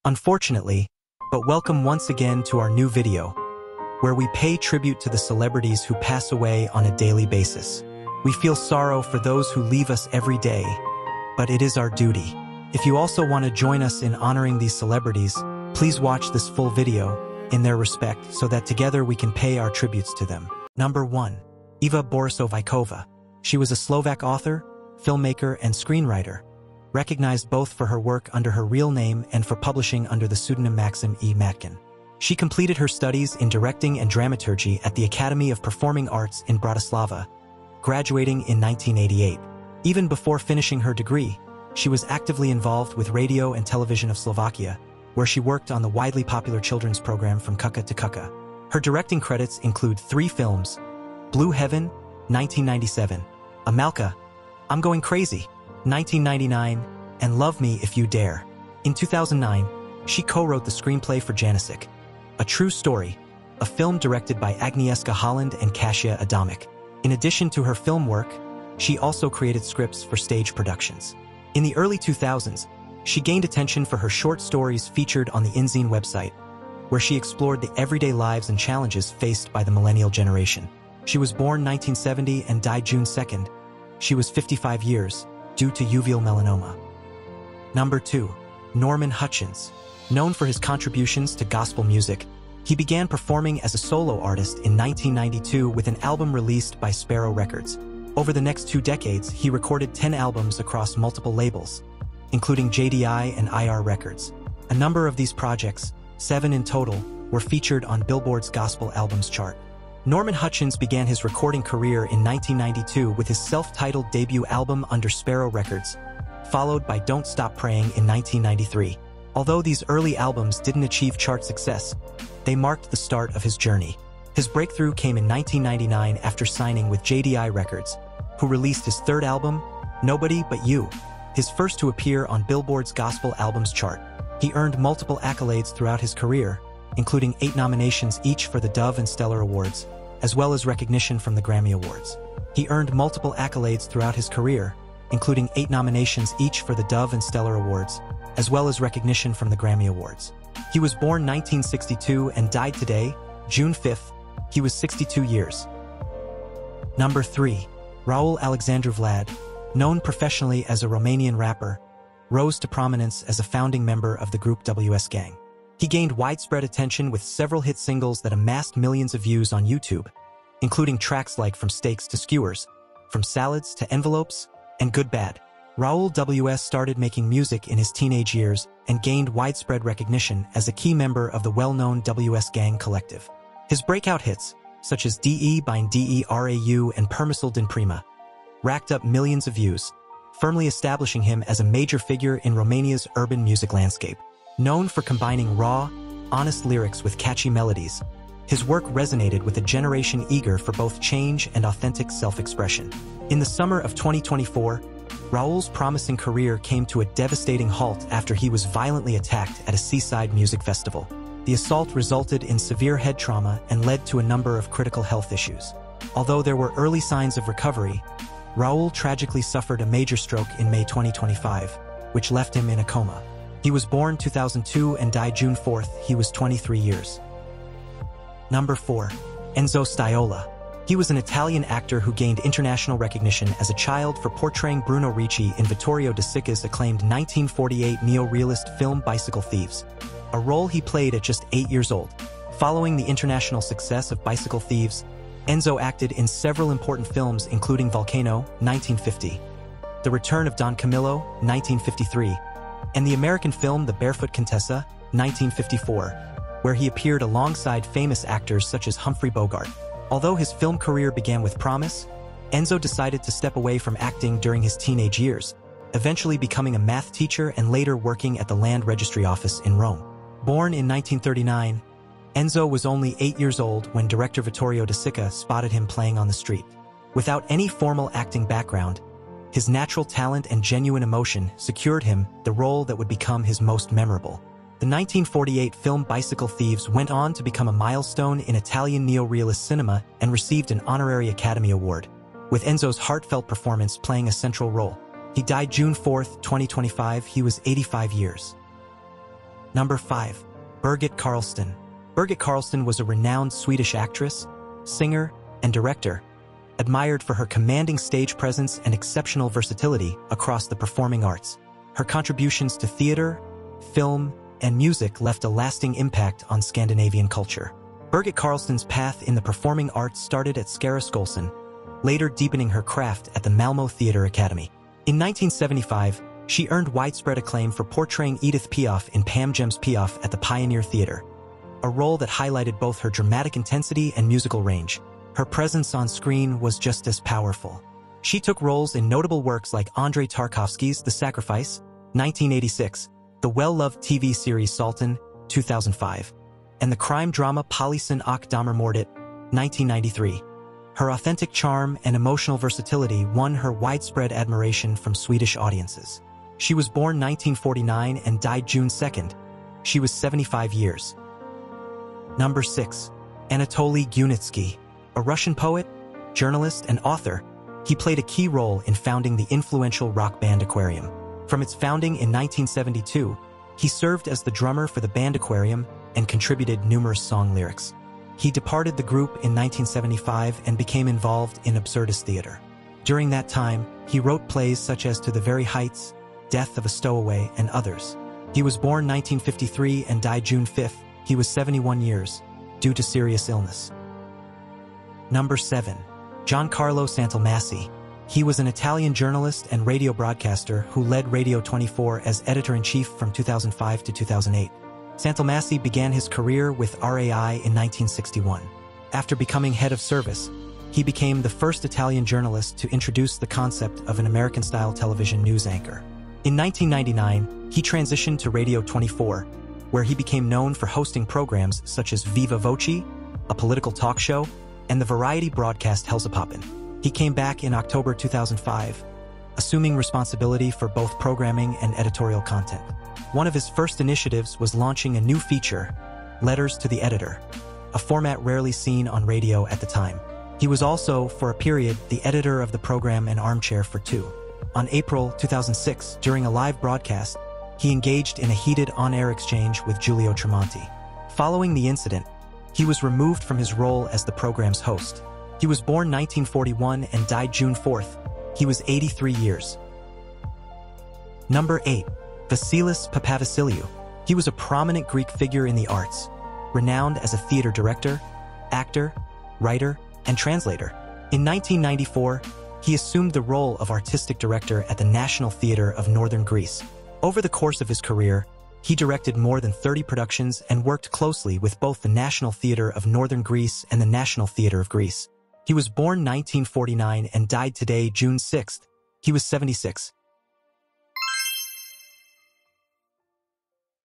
Unfortunately, but welcome once again to our new video, where we pay tribute to the celebrities who pass away on a daily basis. We feel sorrow for those who leave us every day, but it is our duty. If you also want to join us in honoring these celebrities, please watch this full video in their respect so that together we can pay our tributes to them. Number 1. Eva Borušovičová. She was a Slovak author, filmmaker, and screenwriter, recognized both for her work under her real name and for publishing under the pseudonym Maxim E. Matkin. She completed her studies in directing and dramaturgy at the Academy of Performing Arts in Bratislava, graduating in 1988. Even before finishing her degree, she was actively involved with Radio and Television of Slovakia, where she worked on the widely popular children's program From Kuka to Kuka. Her directing credits include 3 films: Blue Heaven, 1997, Amalka, I'm Going Crazy, 1999, and Love Me If You Dare. In 2009, she co-wrote the screenplay for Janicek, A True Story, a film directed by Agnieszka Holland and Kasia Adamik. In addition to her film work, she also created scripts for stage productions. In the early 2000s, she gained attention for her short stories featured on the InZine website, where she explored the everyday lives and challenges faced by the millennial generation. She was born 1970 and died June 2nd. She was 55 years, due to uveal melanoma. Number 2. Norman Hutchins. Known for his contributions to gospel music, he began performing as a solo artist in 1992 with an album released by Sparrow Records. Over the next 2 decades, he recorded 10 albums across multiple labels, including JDI and IR Records. A number of these projects, 7 in total, were featured on Billboard's Gospel Albums chart. Norman Hutchins began his recording career in 1992 with his self-titled debut album under Sparrow Records, followed by Don't Stop Praying in 1993. Although these early albums didn't achieve chart success, they marked the start of his journey. His breakthrough came in 1999 after signing with JDI Records, who released his 3rd album, Nobody But You, his first to appear on Billboard's Gospel Albums chart. He earned multiple accolades throughout his career, including 8 nominations each for the Dove and Stellar Awards, as well as recognition from the Grammy Awards. He earned multiple accolades throughout his career, including 8 nominations each for the Dove and Stellar Awards, as well as recognition from the Grammy Awards. He was born 1962 and died today, June 5th. He was 62 years. Number 3. Raul Alexandru Vlad, known professionally as a Romanian rapper, rose to prominence as a founding member of the group WS Gang. He gained widespread attention with several hit singles that amassed millions of views on YouTube, including tracks like From Steaks to Skewers, From Salads to Envelopes, and Good Bad. Raul WS started making music in his teenage years and gained widespread recognition as a key member of the well-known WS Gang collective. His breakout hits, such as DE Bine DERAU and Permisul din Prima, racked up millions of views, firmly establishing him as a major figure in Romania's urban music landscape. Known for combining raw, honest lyrics with catchy melodies, his work resonated with a generation eager for both change and authentic self-expression. In the summer of 2024, Raul's promising career came to a devastating halt after he was violently attacked at a seaside music festival. The assault resulted in severe head trauma and led to a number of critical health issues. Although there were early signs of recovery, Raul tragically suffered a major stroke in May 2025, which left him in a coma. He was born 2002 and died June 4th. He was 23 years. Number 4. Enzo Staiola. He was an Italian actor who gained international recognition as a child for portraying Bruno Ricci in Vittorio De Sica's acclaimed 1948 neo-realist film Bicycle Thieves, a role he played at just 8 years old. Following the international success of Bicycle Thieves, Enzo acted in several important films including Volcano, 1950, The Return of Don Camillo, 1953, and the American film The Barefoot Contessa, 1954, where he appeared alongside famous actors such as Humphrey Bogart. Although his film career began with promise, Enzo decided to step away from acting during his teenage years, eventually becoming a math teacher and later working at the Land Registry Office in Rome. Born in 1939, Enzo was only 8 years old when director Vittorio De Sica spotted him playing on the street. Without any formal acting background, his natural talent and genuine emotion secured him the role that would become his most memorable. The 1948 film Bicycle Thieves went on to become a milestone in Italian neo-realist cinema and received an honorary Academy Award, with Enzo's heartfelt performance playing a central role. He died June 4, 2025. He was 85 years. Number 5. Birgit Carlstén. Birgit Carlstén was a renowned Swedish actress, singer, and director, admired for her commanding stage presence and exceptional versatility across the performing arts. Her contributions to theater, film, and music left a lasting impact on Scandinavian culture. Birgit Carlstén's path in the performing arts started at Skäraskolsen, later deepening her craft at the Malmö Theatre Academy. In 1975, she earned widespread acclaim for portraying Edith Piaf in Pam Gem's Piaf at the Pioneer Theatre, a role that highlighted both her dramatic intensity and musical range. Her presence on screen was just as powerful. She took roles in notable works like Andrei Tarkovsky's The Sacrifice, 1986, the well-loved TV series Sultan, 2005, and the crime drama Polisen och Damermordet, 1993. Her authentic charm and emotional versatility won her widespread admiration from Swedish audiences. She was born 1949 and died June 2nd. She was 75 years. Number 6. Anatoly Gunitsky. A Russian poet, journalist, and author, he played a key role in founding the influential rock band Aquarium. From its founding in 1972, he served as the drummer for the band Aquarium and contributed numerous song lyrics. He departed the group in 1975 and became involved in absurdist theater. During that time, he wrote plays such as To the Very Heights, Death of a Stowaway, and others. He was born 1953 and died June 5th. He was 71 years, due to serious illness. Number 7. Giancarlo Santalmassi. He was an Italian journalist and radio broadcaster who led Radio 24 as editor-in-chief from 2005 to 2008. Santalmassi began his career with RAI in 1961. After becoming head of service, he became the first Italian journalist to introduce the concept of an American-style television news anchor. In 1999, he transitioned to Radio 24, where he became known for hosting programs such as Viva Voce, a political talk show, and the variety broadcast Hälsopoppen. He came back in October 2005, assuming responsibility for both programming and editorial content. One of his first initiatives was launching a new feature, Letters to the Editor, a format rarely seen on radio at the time. He was also, for a period, the editor of the program An Armchair for Two. On April 2006, during a live broadcast, he engaged in a heated on-air exchange with Giulio Tremonti. Following the incident, he was removed from his role as the program's host. He was born 1941 and died June 4th. He was 83 years. Number 8. Vasilis Papavasileiou. He was a prominent Greek figure in the arts, renowned as a theater director, actor, writer, and translator. In 1994, he assumed the role of artistic director at the National Theatre of Northern Greece. Over the course of his career, he directed more than 30 productions and worked closely with both the National Theatre of Northern Greece and the National Theatre of Greece. He was born 1949 and died today, June 6th. He was 76.